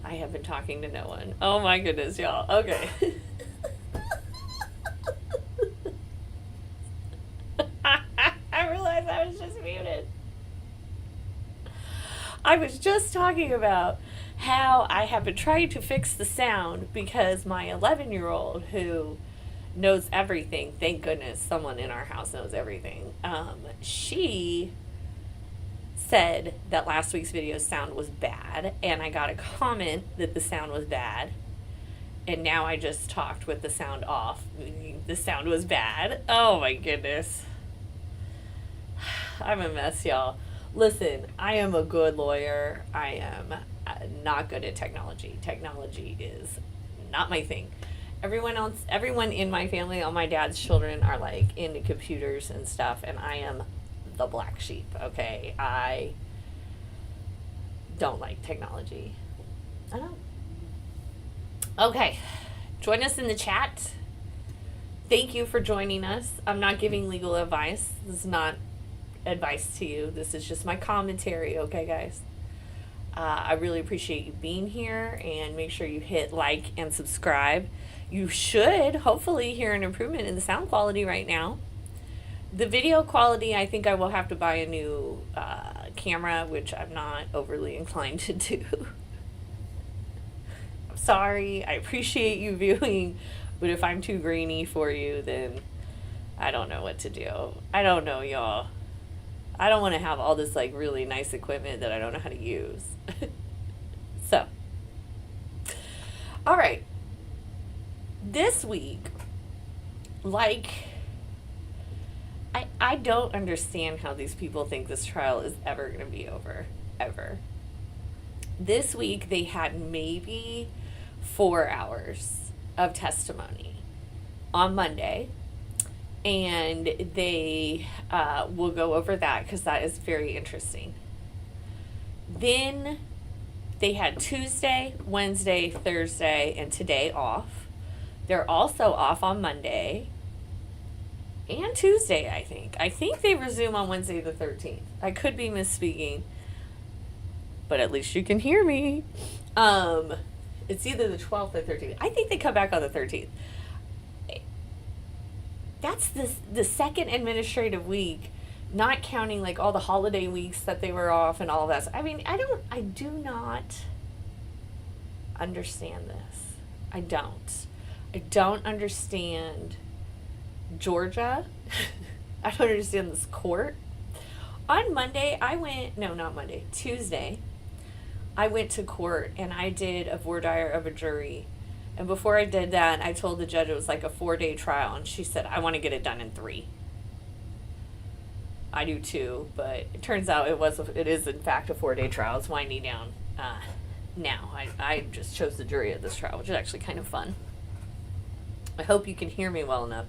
I have been talking to no one. Oh my goodness, y'all. Okay. I realized I was just muted. I was just talking about how I have been trying to fix the sound because my 11-year-old, who knows everything, thank goodness someone in our house knows everything, she said that last week's video sound was bad, and I got a comment that the sound was bad, and now I just talked with the sound off, meaning the sound was bad. Oh my goodness. I'm a mess, y'all. Listen, I am a good lawyer. I am not good at technology. Technology is not my thing. Everyone in my family, all my dad's children are like into computers and stuff, and I am the black sheep, okay? I don't like technology. I don't. Okay, join us in the chat. Thank you for joining us. I'm not giving legal advice. This is not advice to you. This is just my commentary, okay, guys? I really appreciate you being here, and make sure you hit like and subscribe. You should hopefully hear an improvement in the sound quality right now. The video quality, I think I will have to buy a new camera, which I'm not overly inclined to do. I'm sorry. I appreciate you viewing, but if I'm too grainy for you, then I don't know what to do. I don't know, y'all. I don't want to have all this like really nice equipment that I don't know how to use. So, all right. This week, like, I don't understand how these people think this trial is ever going to be over, ever. This week, they had maybe 4 hours of testimony on Monday, and they will go over that because that is very interesting. Then they had Tuesday, Wednesday, Thursday, and today off. They're also off on Monday and Tuesday, I think. I think they resume on Wednesday the 13th. I could be misspeaking, but at least you can hear me. It's either the 12th or 13th. I think they come back on the 13th. That's the second administrative week, not counting like all the holiday weeks that they were off and all of that. So, I mean, I do not understand this. I don't understand Georgia. I don't understand this court. On Monday, Tuesday, I went to court and I did a voir dire of a jury. And before I did that, I told the judge it was like a 4-day trial, and she said, I want to get it done in 3. I do too, but it turns out it is in fact a 4-day trial. It's winding down now. I just chose the jury at this trial, which is actually kind of fun. I hope you can hear me well enough.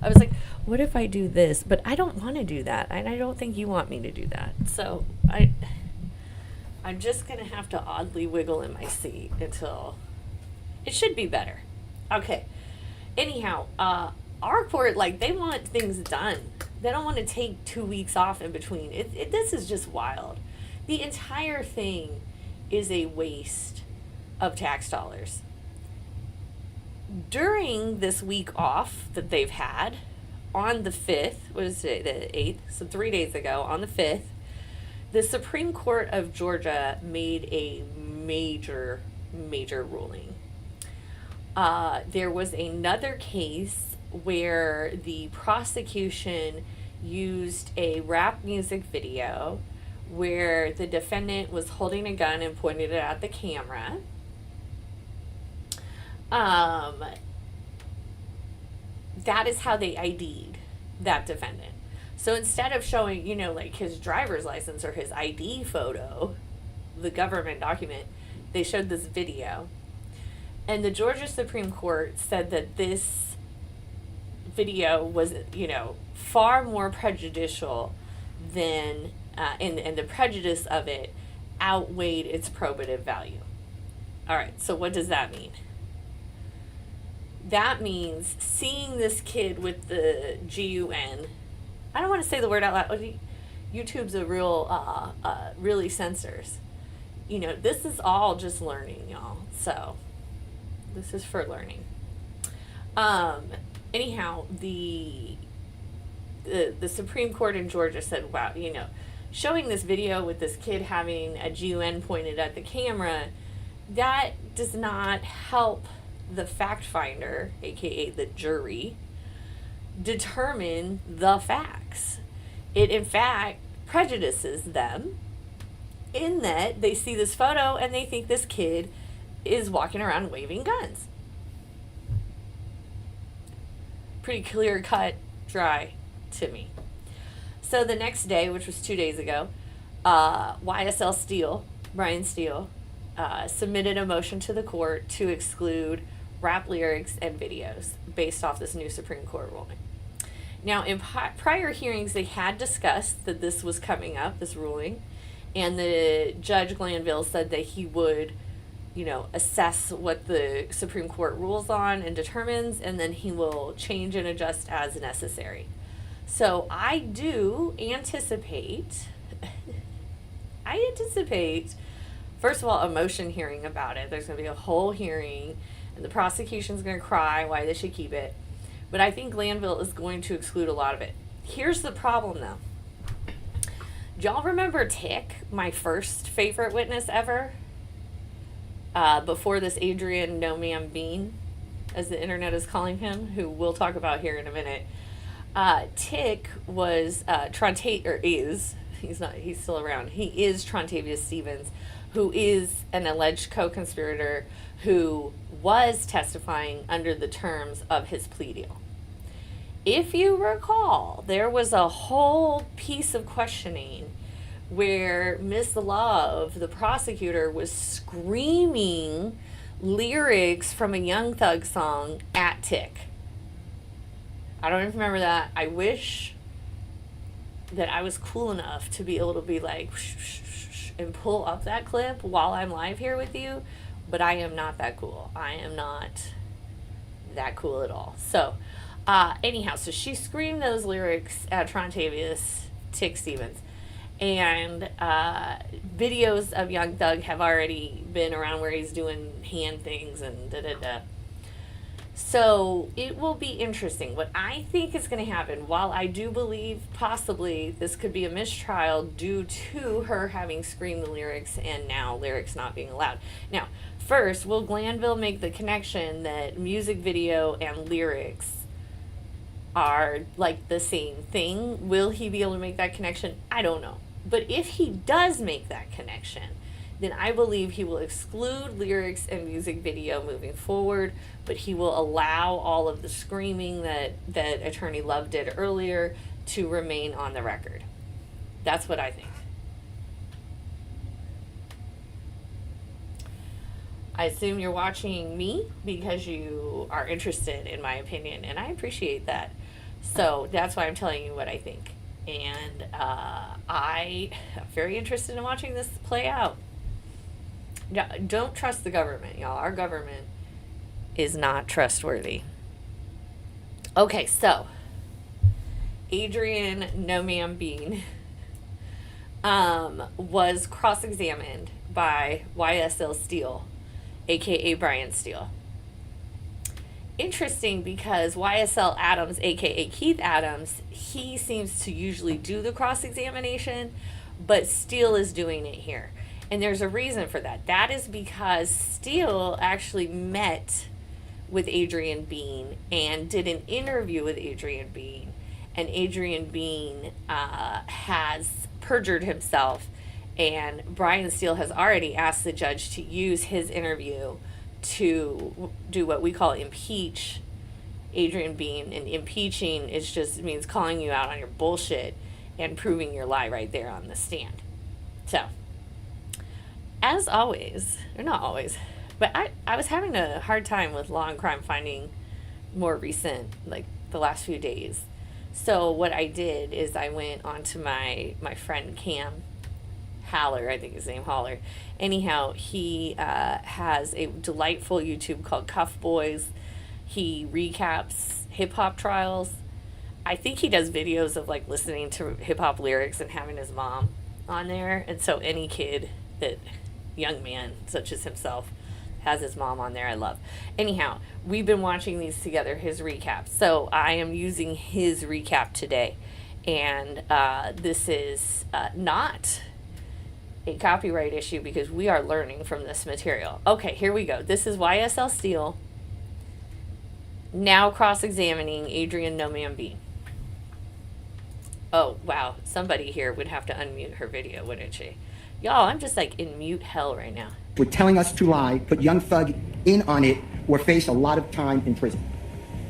I was like, what if I do this? But I don't want to do that, and I don't think you want me to do that. So I'm just going to have to oddly wiggle in my seat until it should be better. Okay. Anyhow, our court, like, they want things done. They don't want to take 2 weeks off in between. This is just wild. The entire thing is a waste of tax dollars. During this week off that they've had, on the 5th, what is it, the 8th? So 3 days ago, on the 5th, the Supreme Court of Georgia made a major ruling. There was another case where the prosecution used a rap music video where the defendant was holding a gun and pointed it at the camera. That is how they ID'd that defendant. So instead of showing, like his driver's license or his ID photo, the government document, they showed this video. And the Georgia Supreme Court said that this video was, far more prejudicial than, and the prejudice of it outweighed its probative value. All right, so what does that mean? That means seeing this kid with the GUN, I don't want to say the word out loud. YouTube's a really censors. you know, this is all just learning, y'all. So this is for learning. Anyhow, the Supreme Court in Georgia said, wow, you know, showing this video with this kid having a GUN pointed at the camera, that does not help the fact finder, aka the jury, determine the facts. It in fact prejudices them in that they see this photo and they think this kid is walking around waving guns. Pretty clear cut, dry to me. So the next day, which was 2 days ago, YSL Steele, Brian Steele, submitted a motion to the court to exclude rap lyrics and videos based off this new Supreme Court ruling. Now, in prior hearings, they had discussed that this was coming up, this ruling, and the Judge Glanville said that he would, you know, assess what the Supreme Court rules on and determines, and then he will change and adjust as necessary. So I do anticipate, first of all, a motion hearing about it. There's going to be a whole hearing, and the prosecution's going to cry why they should keep it. But I think Glanville is going to exclude a lot of it. Here's the problem, though. Do y'all remember Tick, my first favorite witness ever? Before this Adrian No Man Bean, as the internet is calling him, who we'll talk about here in a minute. Tick was he's still around. He is Trontavious Stevens, who is an alleged co-conspirator who was testifying under the terms of his plea deal. If you recall, there was a whole piece of questioning where Miss Love, the prosecutor, was screaming lyrics from a Young Thug song at Tick. I don't even remember that. I wish that I was cool enough to be able to be like, shh, shh, shh, shh, and pull up that clip while I'm live here with you, but I am not that cool. I am not that cool at all. So, anyhow, so she screamed those lyrics at Trontavious Tick Stevens. And videos of Young Thug have already been around where he's doing hand things and da-da-da. So it will be interesting. What I think is going to happen, while I do believe possibly this could be a mistrial due to her having screamed the lyrics and now lyrics not being allowed. Now, first, will Glanville make the connection that music video and lyrics are like the same thing? Will he be able to make that connection? I don't know. But if he does make that connection, then I believe he will exclude lyrics and music video moving forward, but he will allow all of the screaming that Attorney Love did earlier to remain on the record. That's what I think. I assume you're watching me because you are interested in my opinion, and I appreciate that. So that's why I'm telling you what I think. And I am very interested in watching this play out. Don't trust the government, y'all. Our government is not trustworthy. Okay, so Adrian No Man Bean was cross-examined by YSL Steele, aka Brian Steele. Interesting, because YSL Adams, aka Keith Adams, he seems to usually do the cross-examination, but Steele is doing it here. And there's a reason for that. That is because Steele actually met with Adrian Bean and did an interview with Adrian Bean. And Adrian Bean has perjured himself, and Brian Steele has already asked the judge to use his interview to do what we call impeach Adrian Bean. And impeaching means calling you out on your bullshit and proving your lie right there on the stand. So, as always, or not always, but I was having a hard time with Law and Crime finding more recent, like the last few days. So what I did is I went onto my friend Cam Haller, I think his name Haller. Anyhow, he has a delightful YouTube called Cuff Boys. He recaps hip-hop trials. I think he does videos of like listening to hip-hop lyrics and having his mom on there. And so any kid that young man such as himself has his mom on there. I love. Anyhow, we've been watching these together, his recaps. So I am using his recap today. And this is not a copyright issue because we are learning from this material. Okay, here we go. This is YSL Steele now cross-examining Adrian No Man Bean. Oh, wow. Somebody here would have to unmute her video, wouldn't she? Y'all, I'm just like in mute hell right now. We're telling us to lie, put young Thug in on it, or face a lot of time in prison.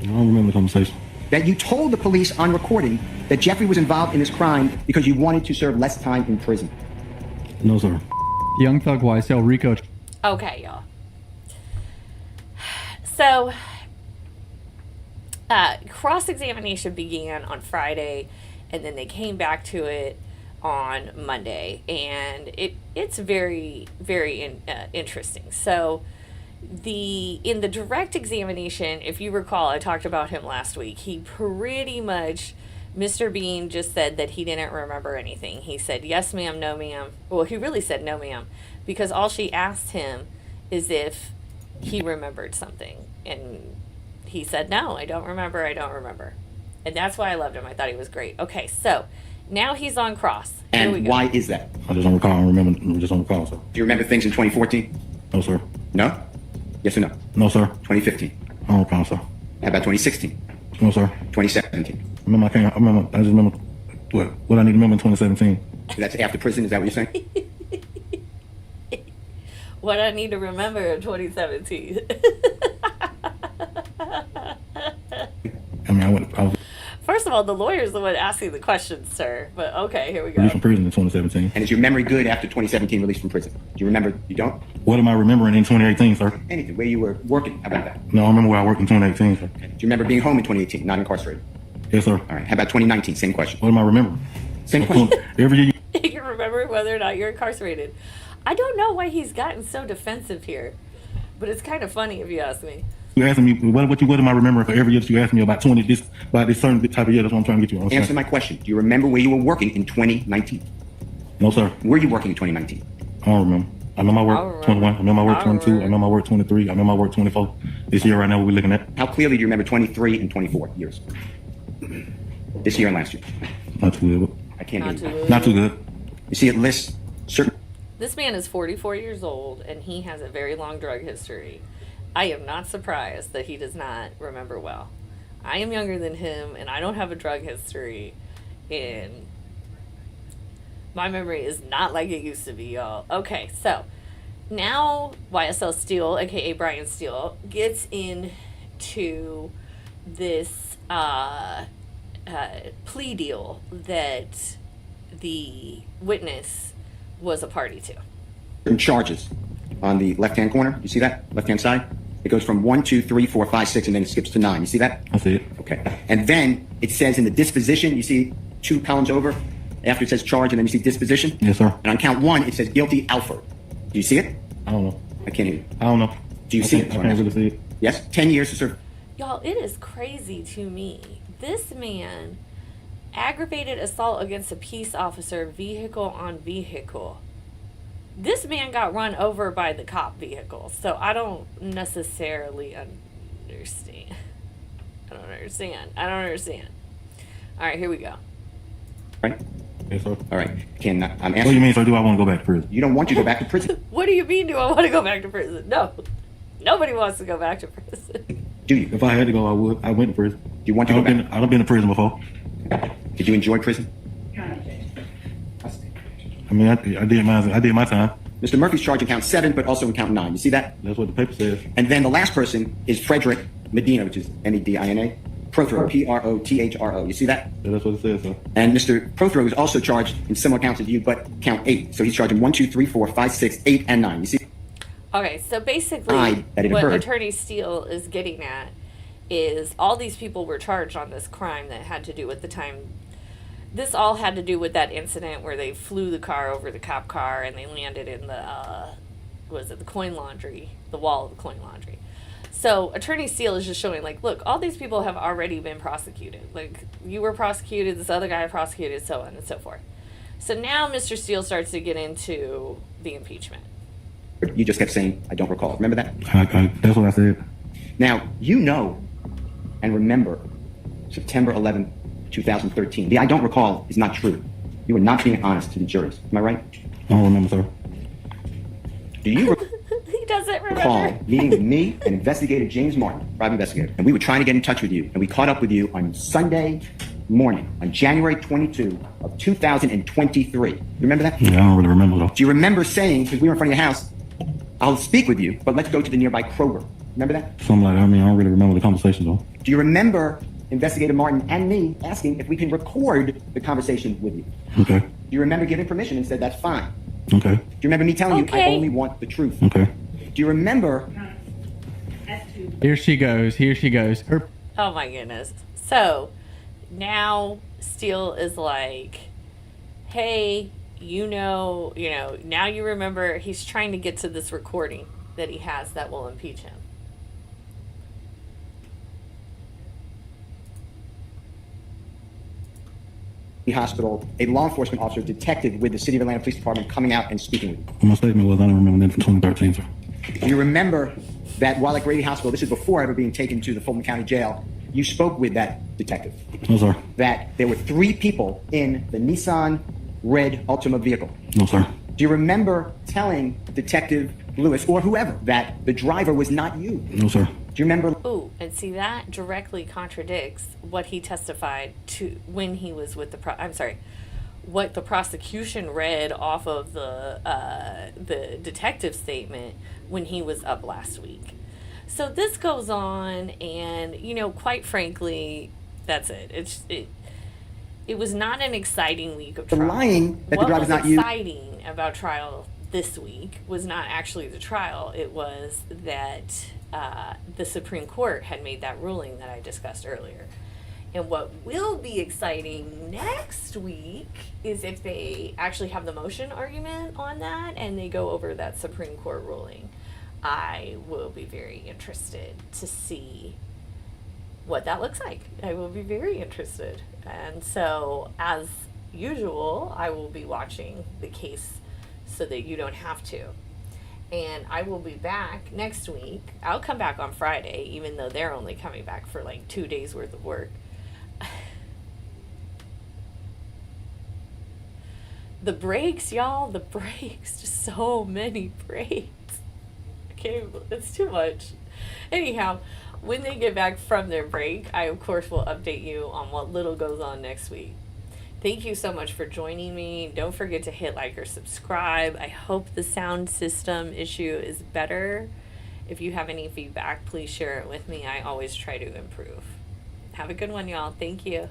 I don't remember the conversation. That you told the police on recording that Jeffrey was involved in this crime because you wanted to serve less time in prison. No, sir. Young Thug YSL RICO. Okay, y'all. So, cross-examination began on Friday, and then they came back to it on Monday, and it's very, very interesting. So, in the direct examination, if you recall, I talked about him last week. He pretty much, Mr. Bean just said that he didn't remember anything. He said, yes, ma'am, no, ma'am. Well, he really said no, ma'am, because all she asked him is if he remembered something. And he said, no, I don't remember. And that's why I loved him. I thought he was great. Okay, so now he's on cross. Here we And go. why is that? I just don't recall. I remember. Just don't recall, sir. Do you remember things in 2014? No, sir. No? Yes or no? No, sir. 2015? I don't recall, sir. How about 2016? No, sir. 2017? I just remember what I need to remember in 2017. That's after prison, is that what you're saying? What I need to remember in 2017. I mean, I was First of all, the lawyer's the one asking the questions, sir. But okay, here we go. released from prison in 2017. And is your memory good after 2017 release from prison? Do you remember? You don't? What am I remembering in 2018, sir? Anything. Where you were working. How about that? No, I remember where I worked in 2018, sir. Okay. Do you remember being home in 2018, not incarcerated? Yes, sir. All right. How about 2019? Same question. What am I remembering? Same question. Every year You can remember whether or not you're incarcerated. I don't know why he's gotten so defensive here, but it's kind of funny if you ask me. you asking me what am I remembering for every year that you ask me about this certain type of year. That's what I'm trying to get you on. Answer my question. Do you remember where you were working in 2019? No, sir. Were you working in 2019? I don't remember. I know my work 21. I know my work 22. I know my work 23. I know my work 24. This year right now we're looking at. How clearly do you remember 23 and 24 years? This year and last year. Not too good. I can't Not hear too you. good. Not too good. You see, it lists certain. This man is 44 years old, and he has a very long drug history. I am not surprised that he does not remember well. I am younger than him, and I don't have a drug history, and my memory is not like it used to be, y'all. Okay, so now YSL Steele, aka Brian Steele, gets into this plea deal that the witness was a party to. certain charges on the left-hand corner. You see that? Left-hand side? It goes from 1, 2, 3, 4, 5, 6, and then it skips to 9. You see that? I see it. Okay. And then it says in the disposition, you see 2 columns over, after it says charge, and then you see disposition? Yes, sir. And on count 1, it says guilty Alford. Do you see it? I don't know. I can't hear you. I don't know. Do you see it? I can't really see it. Yes? 10 years to serve. Y'all, it is crazy to me. This man aggravated assault against a peace officer, vehicle on vehicle. This man got run over by the cop vehicle, so I don't necessarily understand. I don't understand. All right, here we go. Right? Yes, sir. All right. I'm What do you asking. mean, sir? Do I want to go back to prison? You don't want to go back to prison, What do you mean, do I want to go back to prison? No. Nobody wants to go back to prison. do you? If I had to go, I would. I went to prison. Do you want to go back? I've been to prison before. Did you enjoy prison? I mean, I did my time. Mr. Murphy's charged in count 7, but also in count 9. You see that? That's what the paper says. And then the last person is Frederick Medina, which is Medina. Prothero, Prothro. You see that? Yeah, that's what it says, sir. And Mr. Prothero is also charged in similar counts as you, but count 8. So he's charged in 1, 2, 3, 4, 5, 6, 8, and 9. You see? Okay, so basically, that it what occurred. Attorney Steele is getting at is all these people were charged on this crime that had to do with the time. This all had to do with that incident where they flew the car over the cop car and they landed in the, the coin laundry, the wall of the coin laundry. So Attorney Steele is just showing, like, look, all these people have already been prosecuted. Like, you were prosecuted, this other guy prosecuted, so on and so forth. So now Mr. Steele starts to get into the impeachment. You just kept saying, I don't recall. Remember that? That's what I said. Now, you know and remember September 11th, 2013. The I don't recall is not true. You were not being honest to the jurors. Am I right? I don't remember, sir. Do you He doesn't recall remember. meeting with me and investigator James Martin, private investigator, and we were trying to get in touch with you, and we caught up with you on Sunday morning, on January 22 of 2023. You remember that? Yeah, I don't really remember, though. Do you remember saying, because we were in front of your house, I'll speak with you, but let's go to the nearby Kroger. Remember that? Something like that. I mean, I don't really remember the conversation, though. Do you remember Investigator Martin and me asking if we can record the conversation with you? Okay. Do you remember giving permission and said, that's fine? Okay. Do you remember me telling you, I Okay. only want the truth? Okay. Do you remember? Here she goes. Here she goes. Her Oh my goodness. So now Steele is like, hey, now you remember. He's trying to get to this recording that he has that will impeach him. The hospital, a law enforcement officer, detective with the City of Atlanta Police Department coming out and speaking with you. My statement was I don't remember that from 2013, sir. Do you remember that while at Grady Hospital, this is before ever being taken to the Fulton County Jail, you spoke with that detective? No, sir. That there were 3 people in the Nissan red Altima vehicle. No, sir. Do you remember telling Detective Lewis or whoever that the driver was not you? No, sir. Do you remember? Ooh, and see that directly contradicts what he testified to when he was with what the prosecution read off of the detective statement when he was up last week. So this goes on, and quite frankly, that's it. It was not an exciting week of The trial. lying that the What driver's was not you. exciting about trial this week was not actually the trial. It was that the Supreme Court had made that ruling that I discussed earlier. And what will be exciting next week is if they actually have the motion argument on that and they go over that Supreme Court ruling. I will be very interested to see what that looks like. I will be very interested. And so, as usual, I will be watching the case so that you don't have to. And I will be back next week. I'll come back on Friday, even though they're only coming back for like 2 days worth of work. The breaks, y'all, the breaks, just so many breaks. It's too much. Anyhow, when they get back from their break, I of course will update you on what little goes on next week. Thank you so much for joining me. Don't forget to hit like or subscribe. I hope the sound system issue is better. If you have any feedback, please share it with me. I always try to improve. Have a good one, y'all. Thank you.